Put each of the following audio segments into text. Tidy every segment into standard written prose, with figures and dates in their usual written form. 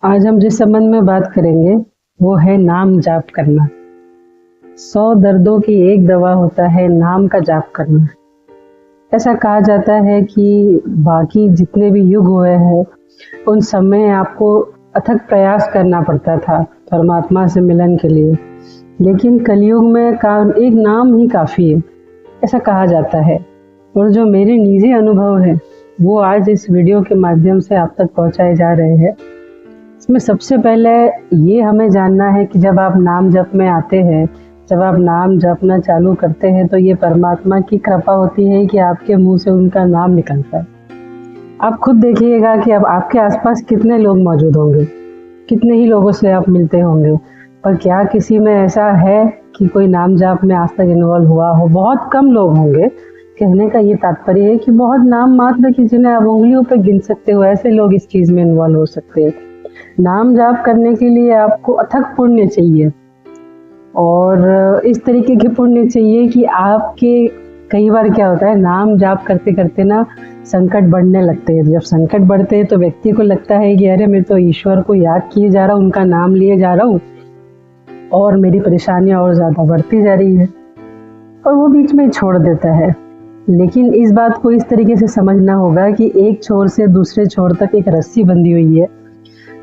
आज हम जिस संबंध में बात करेंगे वो है नाम जाप करना। 100 दर्दों की एक दवा होता है नाम का जाप करना। ऐसा कहा जाता है कि बाकी जितने भी युग हुए हैं उन सब में आपको अथक प्रयास करना पड़ता था परमात्मा से मिलन के लिए, लेकिन कलयुग में एक नाम ही काफ़ी है, ऐसा कहा जाता है। और जो मेरे निजी अनुभव है वो आज इस वीडियो के माध्यम से आप तक पहुंचाए जा रहे हैं। इसमें सबसे पहले ये हमें जानना है कि जब आप नाम जप में आते हैं, जब आप नाम जपना चालू करते हैं, तो ये परमात्मा की कृपा होती है कि आपके मुंह से उनका नाम निकलता है। आप खुद देखिएगा कि अब आपके आसपास कितने लोग मौजूद होंगे, कितने ही लोगों से आप मिलते होंगे, पर क्या किसी में ऐसा है कि कोई नाम जाप में आज तक इन्वॉल्व हुआ हो? बहुत कम लोग होंगे। कहने का ये तात्पर्य है कि बहुत नाम मात्र कि जिन्हें आप उंगलियों पर गिन सकते हो, ऐसे लोग इस चीज में इन्वॉल्व हो सकते हैं। नाम जाप करने के लिए आपको अथक पुण्य चाहिए, और इस तरीके के पुण्य चाहिए कि आपके कई बार क्या होता है, नाम जाप करते करते ना संकट बढ़ने लगते हैं। जब संकट बढ़ते हैं तो व्यक्ति को लगता है कि अरे मैं तो ईश्वर को याद किए जा रहा हूँ, उनका नाम लिए जा रहा हूँ और मेरी परेशानियां और ज़्यादा बढ़ती जा रही है, और वो बीच में छोड़ देता है। लेकिन इस बात को इस तरीके से समझना होगा कि एक छोर से दूसरे छोर तक एक रस्सी बंधी हुई है,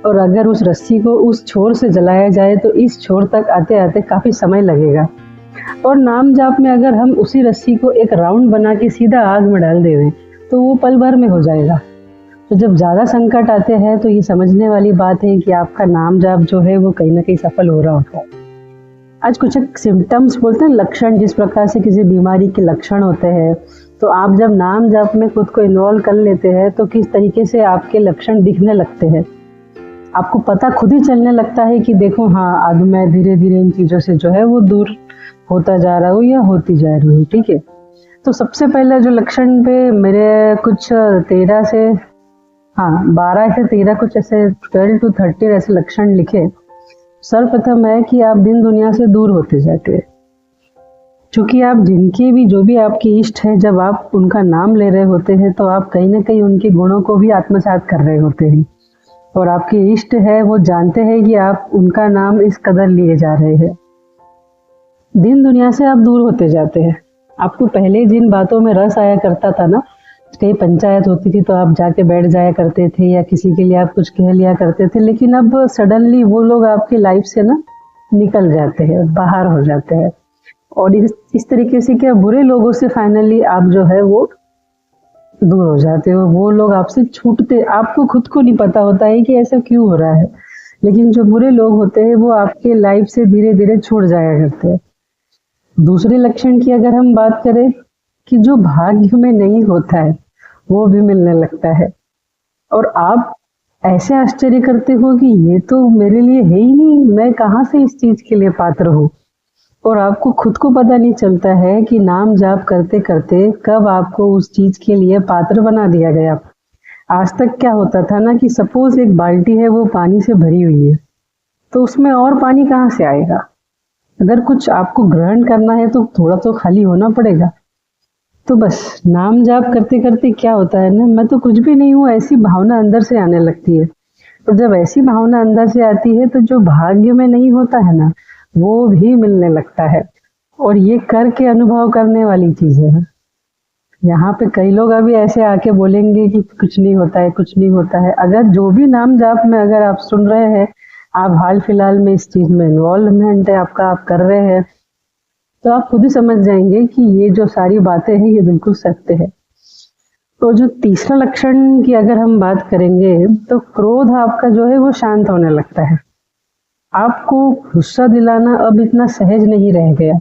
और अगर उस रस्सी को उस छोर से जलाया जाए तो इस छोर तक आते आते काफ़ी समय लगेगा। और नाम जाप में अगर हम उसी रस्सी को एक राउंड बना के सीधा आग में डाल दें तो वो पल भर में हो जाएगा। तो जब ज़्यादा संकट आते हैं तो ये समझने वाली बात है कि आपका नाम जाप जो है वो कहीं ना कहीं सफल हो रहा होता है। आज कुछ एक सिम्टम्स बोलते हैं, लक्षण, जिस प्रकार से किसी बीमारी के लक्षण होते हैं, तो आप जब नाम जाप में खुद को इन्वॉल्व कर लेते हैं तो किस तरीके से आपके लक्षण दिखने लगते हैं, आपको पता खुद ही चलने लगता है कि देखो हाँ, अब मैं धीरे धीरे इन चीज़ों से जो है वो दूर होता जा रहा हूँ या होती जा रही हूँ। ठीक है, तो सबसे पहले जो लक्षण पे मेरे कुछ 12 से 13 कुछ ऐसे 12 to 30 ऐसे लक्षण लिखे। सर्वप्रथम है कि आप दिन दुनिया से दूर होते जाते हैं, क्योंकि आप जिनके भी जो भी आपके इष्ट है, जब आप उनका नाम ले रहे होते हैं तो आप कहीं ना कहीं उनके गुणों को भी आत्मसात कर रहे होते हैं, और आपके इष्ट है वो जानते हैं कि आप उनका नाम इस कदर लिए जा रहे हैं। दिन दुनिया से आप दूर होते जाते हैं। आपको पहले जिन बातों में रस आया करता था ना, कहीं पंचायत होती थी तो आप जाके बैठ जाया करते थे या किसी के लिए आप कुछ कह लिया करते थे, लेकिन अब सडनली वो लोग आपकी लाइफ से ना निकल जाते हैं, बाहर हो जाते हैं, और इस तरीके से क्या बुरे लोगों से फाइनली आप जो है वो दूर हो जाते हो। वो लोग आपसे छूटते, आपको खुद को नहीं पता होता है कि ऐसा क्यों हो रहा है, लेकिन जो बुरे लोग होते हैं वो आपके लाइफ से धीरे धीरे छूट जाया करते हैं। दूसरे लक्षण की अगर हम बात करें कि जो भाग्य में नहीं होता है वो भी मिलने लगता है, और आप ऐसे आश्चर्य करते हो कि ये तो मेरे लिए है ही नहीं, मैं कहाँ से इस चीज के लिए पात्र हूँ, और आपको खुद को पता नहीं चलता है कि नाम जाप करते करते कब आपको उस चीज के लिए पात्र बना दिया गया। आज तक क्या होता था ना कि सपोज एक बाल्टी है, वो पानी से भरी हुई है, तो उसमें और पानी कहाँ से आएगा? अगर कुछ आपको ग्रहण करना है तो थोड़ा तो खाली होना पड़ेगा। तो बस नाम जाप करते करते क्या होता है ना, मैं तो कुछ भी नहीं हूँ, ऐसी भावना अंदर से आने लगती है। और जब ऐसी भावना अंदर से आती है तो जो भाग्य में नहीं होता है ना वो भी मिलने लगता है, और ये करके अनुभव करने वाली चीजें हैं। यहाँ पे कई लोग अभी ऐसे आके बोलेंगे कि कुछ नहीं होता है, कुछ नहीं होता है। अगर जो भी नाम जाप में अगर आप सुन रहे हैं, आप हाल फिलहाल में इस चीज में इन्वॉल्वमेंट है आपका, आप कर रहे हैं, तो आप खुद ही समझ जाएंगे कि ये जो सारी बातें हैं ये बिल्कुल सत्य है। तो जो तीसरा लक्षण की अगर हम बात करेंगे तो क्रोध आपका जो है वो शांत होने लगता है। आपको गुस्सा दिलाना अब इतना सहज नहीं रह गया।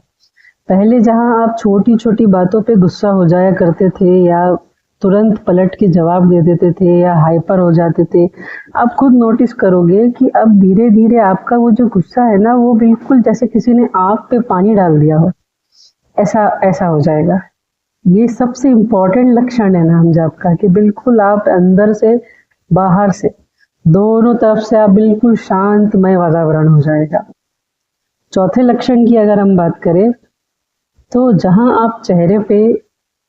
पहले जहां आप छोटी छोटी बातों पे गुस्सा हो जाया करते थे, या तुरंत पलट के जवाब दे देते थे, या हाइपर हो जाते थे, आप खुद नोटिस करोगे कि अब धीरे धीरे आपका वो जो गुस्सा है ना वो बिल्कुल जैसे किसी ने आग पे पानी डाल दिया हो, ऐसा ऐसा हो जाएगा। ये सबसे इम्पोर्टेंट लक्षण है नाम जाप का, कि बिल्कुल आप अंदर से बाहर से दोनों तरफ से आप बिल्कुल शांतमय वातावरण हो जाएगा। चौथे लक्षण की अगर हम बात करें तो जहां आप चेहरे पे,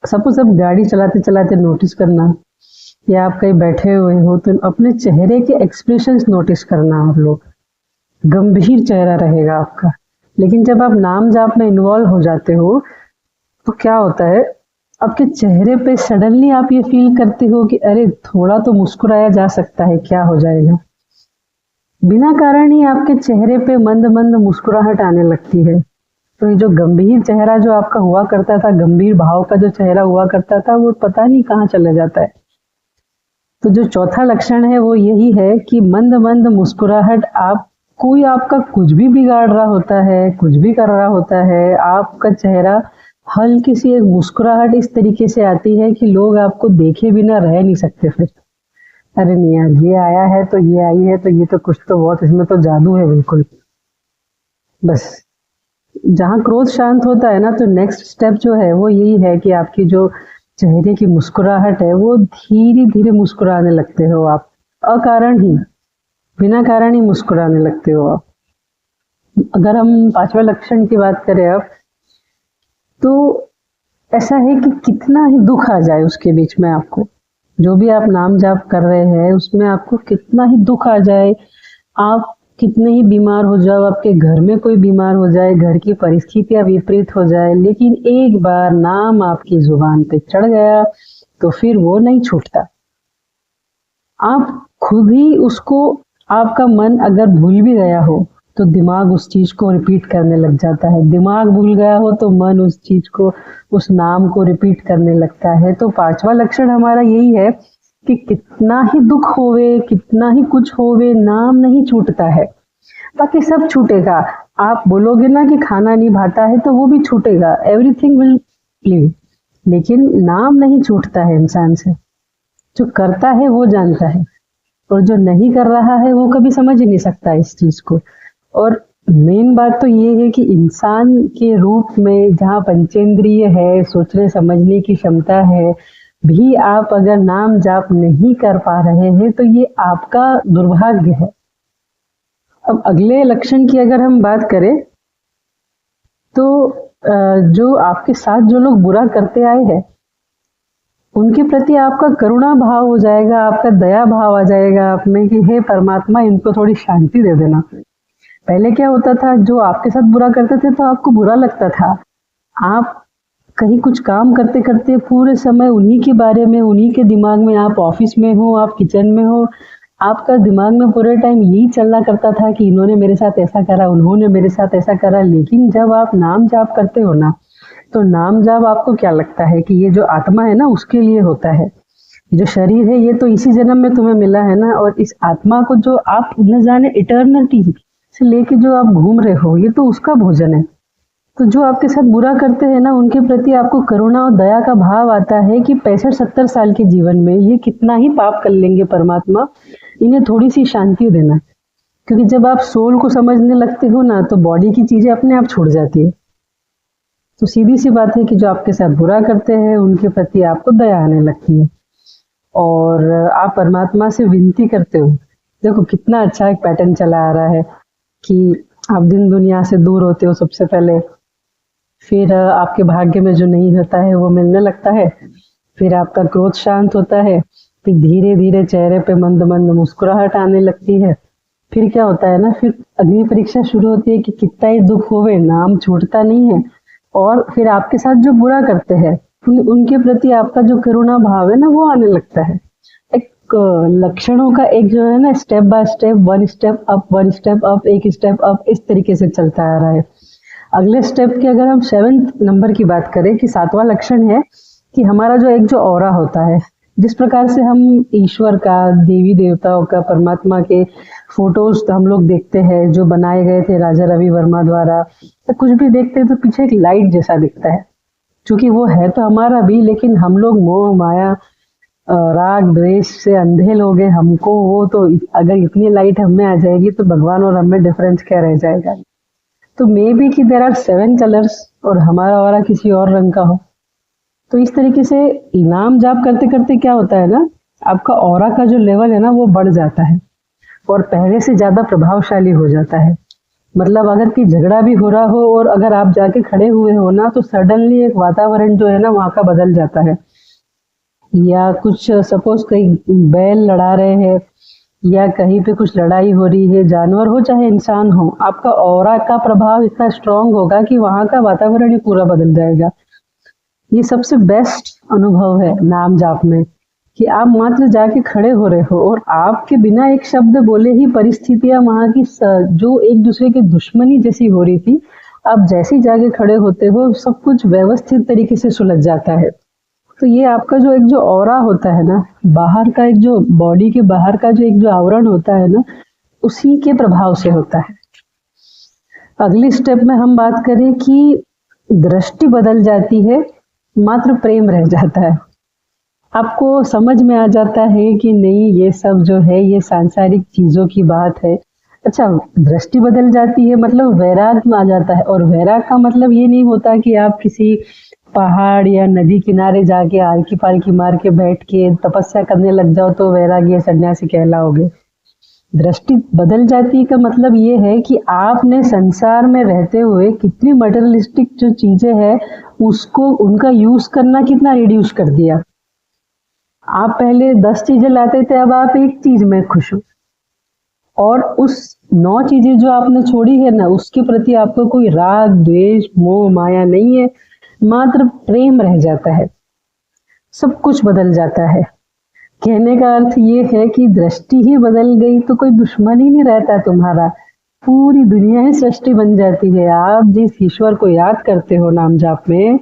सपोज आप गाड़ी चलाते चलाते नोटिस करना या आप कहीं बैठे हुए हो तो अपने चेहरे के एक्सप्रेशंस नोटिस करना। आप लोग, गंभीर चेहरा रहेगा आपका, लेकिन जब आप नाम जाप में इन्वॉल्व हो जाते हो तो क्या होता है, आपके चेहरे पे सडनली आप ये फील करते हो कि अरे थोड़ा तो मुस्कुराया जा सकता है, क्या हो जाएगा। बिना कारण ही आपके चेहरे पे मंद मंद मुस्कुराहट आने लगती है। तो ये जो गंभीर चेहरा जो आपका हुआ करता था, गंभीर भाव का जो चेहरा हुआ करता था, वो पता नहीं कहाँ चला जाता है। तो जो चौथा लक्षण है वो यही है कि मंद मंद मुस्कुराहट, आप कोई आपका कुछ भी बिगाड़ रहा होता है, कुछ भी कर रहा होता है, आपका चेहरा हल्की सी एक मुस्कुराहट इस तरीके से आती है कि लोग आपको देखे बिना रह नहीं सकते। फिर अरे नहीं यार, ये आया है तो ये आई है तो ये तो कुछ तो बहुत, इसमें तो जादू है बिल्कुल। बस जहाँ क्रोध शांत होता है ना, तो नेक्स्ट स्टेप जो है वो यही है कि आपकी जो चेहरे की मुस्कुराहट है वो धीरे धीरे मुस्कुराने लगते हो आप, अकारण ही, बिना कारण ही मुस्कुराने लगते हो आप। अगर हम पांचवें लक्षण की बात करें अब, तो ऐसा है कि कितना ही दुख आ जाए उसके बीच में, आपको जो भी आप नाम जाप कर रहे हैं उसमें आपको कितना ही दुख आ जाए, आप कितने ही बीमार हो जाओ, आपके घर में कोई बीमार हो जाए, घर की परिस्थितियां विपरीत हो जाए, लेकिन एक बार नाम आपकी जुबान पे चढ़ गया तो फिर वो नहीं छूटता। आप खुद ही उसको, आपका मन अगर भूल भी गया हो तो दिमाग उस चीज को रिपीट करने लग जाता है, दिमाग भूल गया हो तो मन उस चीज को, उस नाम को रिपीट करने लगता है। तो पांचवा लक्षण हमारा यही है कि कितना ही दुख होवे, कितना ही कुछ होवे, नाम नहीं छूटता है। बाकी सब छूटेगा, आप बोलोगे ना कि खाना नहीं भाता है तो वो भी छूटेगा, एवरीथिंग विल लीव, लेकिन नाम नहीं छूटता है इंसान से। जो करता है वो जानता है, और जो नहीं कर रहा है वो कभी समझ ही नहीं सकता इस चीज को। और मेन बात तो ये है कि इंसान के रूप में जहाँ पंचेंद्रिय है, सोचने समझने की क्षमता है, भी आप अगर नाम जाप नहीं कर पा रहे हैं तो ये आपका दुर्भाग्य है। अब अगले लक्षण की अगर हम बात करें तो जो आपके साथ जो लोग बुरा करते आए हैं उनके प्रति आपका करुणा भाव हो जाएगा, आपका दया भाव आ जाएगा आप में कि हे परमात्मा, इनको थोड़ी शांति दे देना। पहले क्या होता था, जो आपके साथ बुरा करते थे तो आपको बुरा लगता था, आप कहीं कुछ काम करते करते पूरे समय उन्हीं के बारे में, उन्हीं के दिमाग में, आप ऑफिस में हो, आप किचन में हो, आपका दिमाग में पूरे टाइम यही चलना करता था कि इन्होंने मेरे साथ ऐसा करा, उन्होंने मेरे साथ ऐसा करा। लेकिन जब आप नाम जाप करते हो ना, तो नाम जाप आपको क्या लगता है कि ये जो आत्मा है ना उसके लिए होता है, जो शरीर है ये तो इसी जन्म में तुम्हें मिला है ना, और इस आत्मा को जो आप न जाने इटर्निटी से लेके जो आप घूम रहे हो, ये तो उसका भोजन है। तो जो आपके साथ बुरा करते हैं ना, उनके प्रति आपको करुणा और दया का भाव आता है कि 65-70 साल के जीवन में ये कितना ही पाप कर लेंगे परमात्मा, इन्हें थोड़ी सी शांति देना। क्योंकि जब आप सोल को समझने लगते हो ना, तो बॉडी की चीजें अपने आप छूट जाती है। तो सीधी सी बात है कि जो आपके साथ बुरा करते हैं उनके प्रति आपको दया आने लगती है, और आप परमात्मा से विनती करते हो। देखो कितना अच्छा एक पैटर्न चला आ रहा है कि आप दिन दुनिया से दूर होते हो सबसे पहले, फिर आपके भाग्य में जो नहीं होता है वो मिलने लगता है, फिर आपका क्रोध शांत होता है, फिर धीरे धीरे चेहरे पे मंद मंद मुस्कुराहट आने लगती है। फिर क्या होता है ना, फिर अग्नि परीक्षा शुरू होती है कि कितना ही दुख होवे, नाम छूटता नहीं है। और फिर आपके साथ जो बुरा करते हैं उनके प्रति आपका जो करुणा भाव है ना वो आने लगता है। एक लक्षणों का एक जो है ना, step by step, one step up, एक स्टेप अप, इस तरीके से चलता आ रहा है। अगले स्टेप की अगर हम 7वें नंबर की बात करें कि 7वां लक्षण है कि हमारा जो एक जो ऑरा होता है, जिस प्रकार से हम ईश्वर का, देवी देवताओं का, परमात्मा के फोटोज हम लोग देखते हैं जो बनाए गए थे राजा रवि वर्मा द्वारा, तो कुछ भी देखते हैं तो पीछे एक लाइट जैसा दिखता है। क्योंकि वो है तो हमारा भी, लेकिन हम लोग मोह माया राग द्वेष से अंधे लोग हैं, हमको वो तो अगर इतनी लाइट हम में आ जाएगी तो भगवान और हम में डिफरेंस क्या रह जाएगा। तो मे बी कि देयर आर 7 कलर्स और हमारा ऑरा किसी और रंग का हो। तो इस तरीके से नाम जाप करते करते क्या होता है ना, आपका ऑरा का जो लेवल है ना वो बढ़ जाता है और पहले से ज्यादा प्रभावशाली हो जाता है। मतलब अगर कोई झगड़ा भी हो रहा हो और अगर आप जाके खड़े हुए हो ना, तो सडनली एक वातावरण जो है ना वहां का बदल जाता है। या कुछ सपोज कहीं बैल लड़ा रहे हैं या कहीं पे कुछ लड़ाई हो रही है, जानवर हो चाहे इंसान हो, आपका ऑरा का प्रभाव इतना स्ट्रांग होगा कि वहाँ का वातावरण ही पूरा बदल जाएगा। ये सबसे बेस्ट अनुभव है नाम जाप में कि आप मात्र जाके खड़े हो रहे हो और आपके बिना एक शब्द बोले ही परिस्थितियां वहाँ की जो एक दूसरे की दुश्मनी जैसी हो रही थी, आप जैसे ही जाके खड़े होते हो सब कुछ व्यवस्थित तरीके से सुलझ जाता है। तो ये आपका जो एक जो ऑरा होता है ना, बाहर का एक जो बॉडी के बाहर का जो एक जो आवरण होता है ना, उसी के प्रभाव से होता है। अगली स्टेप में हम बात करें कि दृष्टि बदल जाती है, मात्र प्रेम रह जाता है। आपको समझ में आ जाता है कि नहीं, ये सब जो है ये सांसारिक चीजों की बात है। अच्छा, दृष्टि बदल जाती है मतलब वैराग में आ जाता है, और वैराग का मतलब ये नहीं होता कि आप किसी पहाड़ या नदी किनारे जाके आलकी पालकी मार के बैठ के तपस्या करने लग जाओ तो वैरागी या सन्यासी कहलाओगे। दृष्टि बदल जाती का मतलब ये है कि आपने संसार में रहते हुए कितनी मटेरियलिस्टिक जो चीजें हैं उसको उनका यूज करना कितना रिड्यूस कर दिया। आप पहले 10 चीजें लाते थे, अब आप एक चीज में खुश हो, और उस 9 चीजें जो आपने छोड़ी है ना, उसके प्रति आपको कोई राग द्वेष मोह माया नहीं है, मात्र प्रेम रह जाता है। सब कुछ बदल जाता है। कहने का अर्थ ये है कि दृष्टि ही बदल गई तो कोई दुश्मन ही नहीं रहता तुम्हारा, पूरी दुनिया ही सृष्टि बन जाती है। आप जिस ईश्वर को याद करते हो नाम जाप में,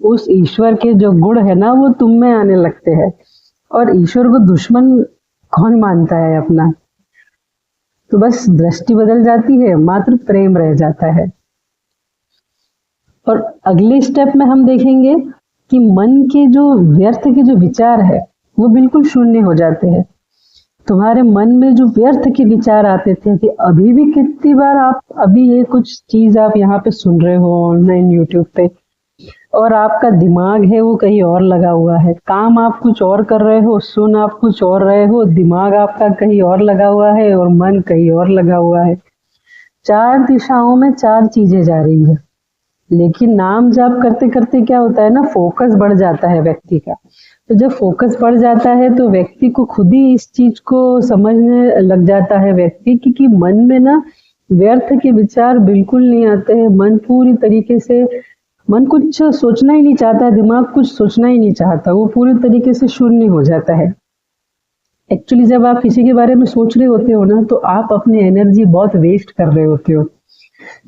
उस ईश्वर के जो गुण है ना वो तुम में आने लगते हैं। और ईश्वर को दुश्मन कौन मानता है अपना? तो बस दृष्टि बदल जाती है, मात्र प्रेम रह जाता है। और अगले स्टेप में हम देखेंगे कि मन के जो व्यर्थ के जो विचार है वो बिल्कुल शून्य हो जाते हैं। तुम्हारे मन में जो व्यर्थ के विचार आते थे कि अभी भी कितनी बार आप अभी ये कुछ चीज आप यहाँ पे सुन रहे हो ऑनलाइन यूट्यूब पे, और आपका दिमाग है वो कहीं और लगा हुआ है। काम आप कुछ और कर रहे हो, सुन आप कुछ और रहे हो, दिमाग आपका कहीं और लगा हुआ है और मन कहीं और लगा हुआ है। 4 दिशाओं में 4 चीजें जा रही है। लेकिन नाम जाप करते करते क्या होता है ना, फोकस बढ़ जाता है व्यक्ति का। तो जब फोकस बढ़ जाता है तो व्यक्ति को खुद ही इस चीज को समझने लग जाता है व्यक्ति कि मन में ना व्यर्थ के विचार बिल्कुल नहीं आते हैं। मन पूरी तरीके से, मन कुछ सोचना ही नहीं चाहता, दिमाग कुछ सोचना ही नहीं चाहता, वो पूरी तरीके से शून्य हो जाता है। एक्चुअली जब आप किसी के बारे में सोच रहे होते हो ना, तो आप अपनी एनर्जी बहुत वेस्ट कर रहे होते हो।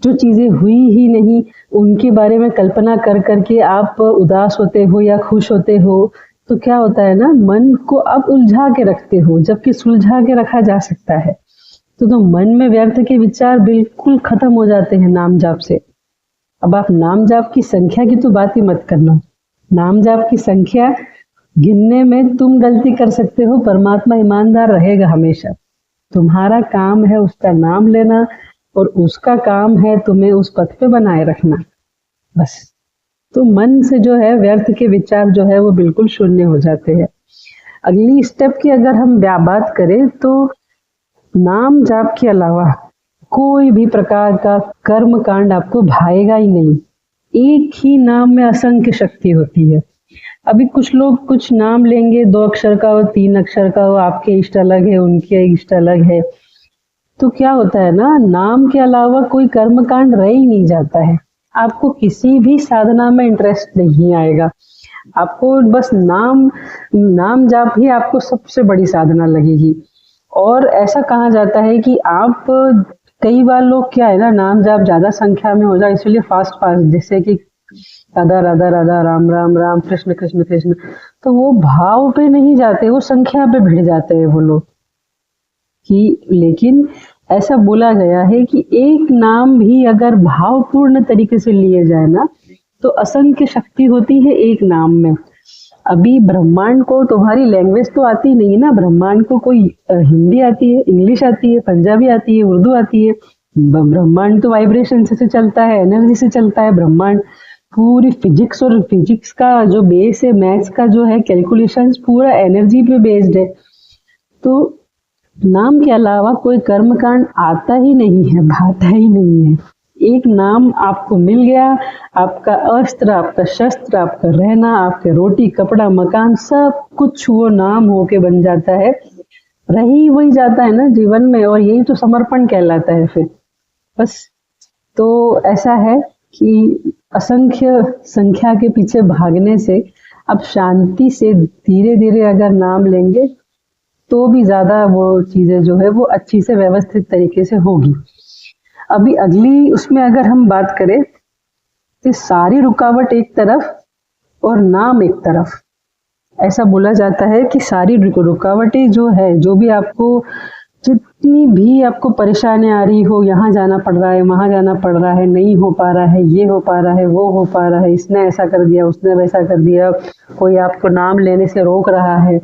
जो चीजें हुई ही नहीं उनके बारे में कल्पना कर करके आप उदास होते हो या खुश होते हो, तो क्या होता है ना, मन को आप उलझा के रखते हो, जबकि सुलझा के रखा जा सकता है। तो मन में व्यर्थ के विचार बिल्कुल खत्म हो जाते हैं नाम जाप से। अब आप नाम जाप की संख्या की तो बात ही मत करना। नाम जाप की संख्या गिनने में तुम गलती कर सकते हो, परमात्मा ईमानदार रहेगा हमेशा। तुम्हारा काम है उसका नाम लेना और उसका काम है तुम्हें उस पथ पे बनाए रखना, बस। तो मन से जो है व्यर्थ के विचार जो है वो बिल्कुल शून्य हो जाते हैं। अगली स्टेप की अगर हम बात करें तो नाम जाप के अलावा कोई भी प्रकार का कर्म कांड आपको भाएगा ही नहीं। एक ही नाम में असंख्य शक्ति होती है। अभी कुछ लोग कुछ नाम लेंगे, 2 अक्षर का हो, 3 अक्षर का हो, आपके इष्ट अलग है, उनके इष्ट अलग है, तो क्या होता है ना, नाम के अलावा कोई कर्म कांड रह ही नहीं जाता है। आपको किसी भी साधना में इंटरेस्ट नहीं आएगा। आपको बस नाम जाप ही आपको सबसे बड़ी साधना लगेगी। और ऐसा कहा जाता है कि आप, कई बार लोग क्या है ना, नाम जाप ज्यादा संख्या में हो जाए इसलिए फास्ट जैसे कि राधा राधा राधा राम राम राम कृष्ण कृष्ण कृष्ण, तो वो भाव पे नहीं जाते, वो संख्या पे भिड़ जाते हैं वो लोग। कि लेकिन ऐसा बोला गया है कि एक नाम भी अगर भावपूर्ण तरीके से लिए जाए ना, तो असंख्य शक्ति होती है एक नाम में। अभी ब्रह्मांड को तुम्हारी लैंग्वेज तो आती नहीं है ना, ब्रह्मांड को कोई हिंदी आती है, इंग्लिश आती है, पंजाबी आती है, उर्दू आती है। ब्रह्मांड तो वाइब्रेशन से चलता है, एनर्जी से चलता है ब्रह्मांड। पूरी फिजिक्स और फिजिक्स का जो बेस है, मैथ्स का जो है कैलकुलेशंस, पूरा एनर्जी पे बेस्ड है। तो नाम के अलावा कोई कर्मकांड आता ही नहीं है, भाता ही नहीं है। एक नाम आपको मिल गया, आपका अस्त्र, आपका शस्त्र, आपका रहना, आपके रोटी कपड़ा मकान सब कुछ वो नाम होके बन जाता है, रही वही जाता है ना जीवन में, और यही तो समर्पण कहलाता है फिर बस। तो ऐसा है कि असंख्य संख्या के पीछे भागने से अब शांति से धीरे धीरे अगर नाम लेंगे तो भी ज्यादा वो चीजें जो है वो अच्छी से व्यवस्थित तरीके से होगी। अभी अगली उसमें अगर हम बात करें तो सारी रुकावट एक तरफ और नाम एक तरफ। ऐसा बोला जाता है कि सारी रुकावटें जो है, जो भी आपको जितनी भी आपको परेशानी आ रही हो, यहाँ जाना पड़ रहा है, वहाँ जाना पड़ रहा है, नहीं हो पा रहा है, ये हो पा रहा है, वो हो पा रहा है, इसने ऐसा कर दिया, उसने वैसा कर दिया, कोई आपको नाम लेने से रोक रहा है,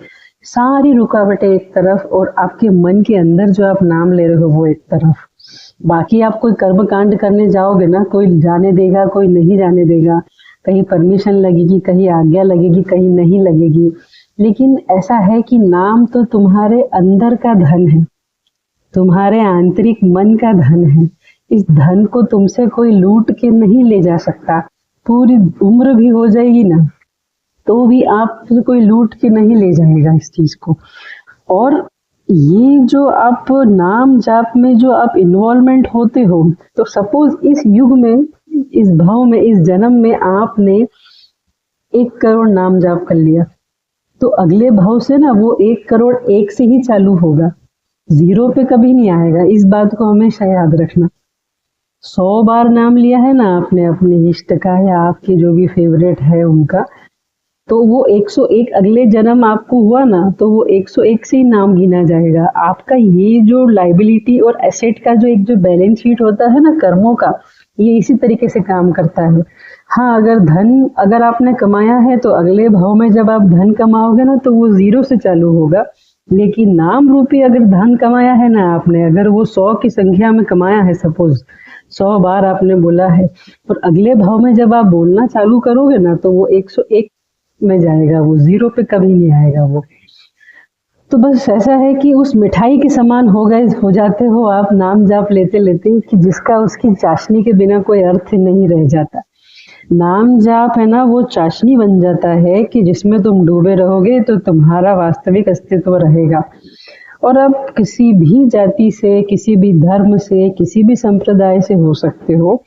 सारी रुकावटें एक तरफ और आपके मन के अंदर जो आप नाम ले रहे हो वो एक तरफ। बाकी आप कोई कर्म कांड करने जाओगे ना, कोई जाने देगा, कोई नहीं जाने देगा, कहीं परमिशन लगेगी, कहीं आज्ञा लगेगी, कहीं नहीं लगेगी, लेकिन ऐसा है कि नाम तो तुम्हारे अंदर का धन है, तुम्हारे आंतरिक मन का धन है। इस धन को तुमसे कोई लूट के नहीं ले जा सकता। पूरी उम्र भी हो जाएगी ना तो भी आप कोई लूट के नहीं ले जाएगा इस चीज को। और ये जो आप नाम जाप में जो आप इन्वॉल्वमेंट होते हो, तो सपोज इस युग में, इस भाव में, इस जन्म में आपने 1 करोड़ नाम जाप कर लिया, तो अगले भाव से ना वो 1 करोड़ 1 से ही चालू होगा, 0 पे कभी नहीं आएगा। इस बात को हमेशा याद रखना। 100 बार नाम लिया है ना आपने अपने इष्ट का या आपके जो भी फेवरेट है उनका, तो वो 101 अगले जन्म आपको हुआ ना, तो वो 101 से ही नाम गिना जाएगा। आपका ये जो लाइबिलिटी और एसेट का जो एक जो बैलेंस शीट होता है ना कर्मों का, ये इसी तरीके से काम करता है। हाँ, अगर धन अगर आपने कमाया है तो अगले भाव में जब आप धन कमाओगे ना तो वो 0 से चालू होगा, लेकिन नाम रूपी अगर धन कमाया है ना आपने, अगर वो 100 की संख्या में कमाया है, सपोज 100 बार आपने बोला है, और अगले भाव में जब आप बोलना चालू करोगे ना तो वो 101 में जाएगा, वो 0 पे कभी नहीं आएगा वो। तो बस ऐसा है कि उस मिठाई के समान हो जाते हो आप नाम जाप लेते लेते, कि जिसका उसकी चाशनी के बिना कोई अर्थ नहीं रह जाता। नाम जाप है ना वो चाशनी बन जाता है कि जिसमें तुम डूबे रहोगे तो तुम्हारा वास्तविक अस्तित्व रहेगा। और अब किसी भी जाति से, किसी भी धर्म से, किसी भी संप्रदाय से हो सकते हो।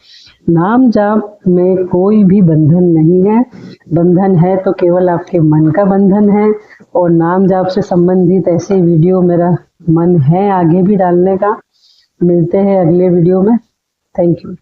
नाम जाप में कोई भी बंधन नहीं है। बंधन है तो केवल आपके मन का बंधन है। और नाम जाप से संबंधित ऐसे वीडियो मेरा मन है आगे भी डालने का। मिलते हैं अगले वीडियो में। Thank you.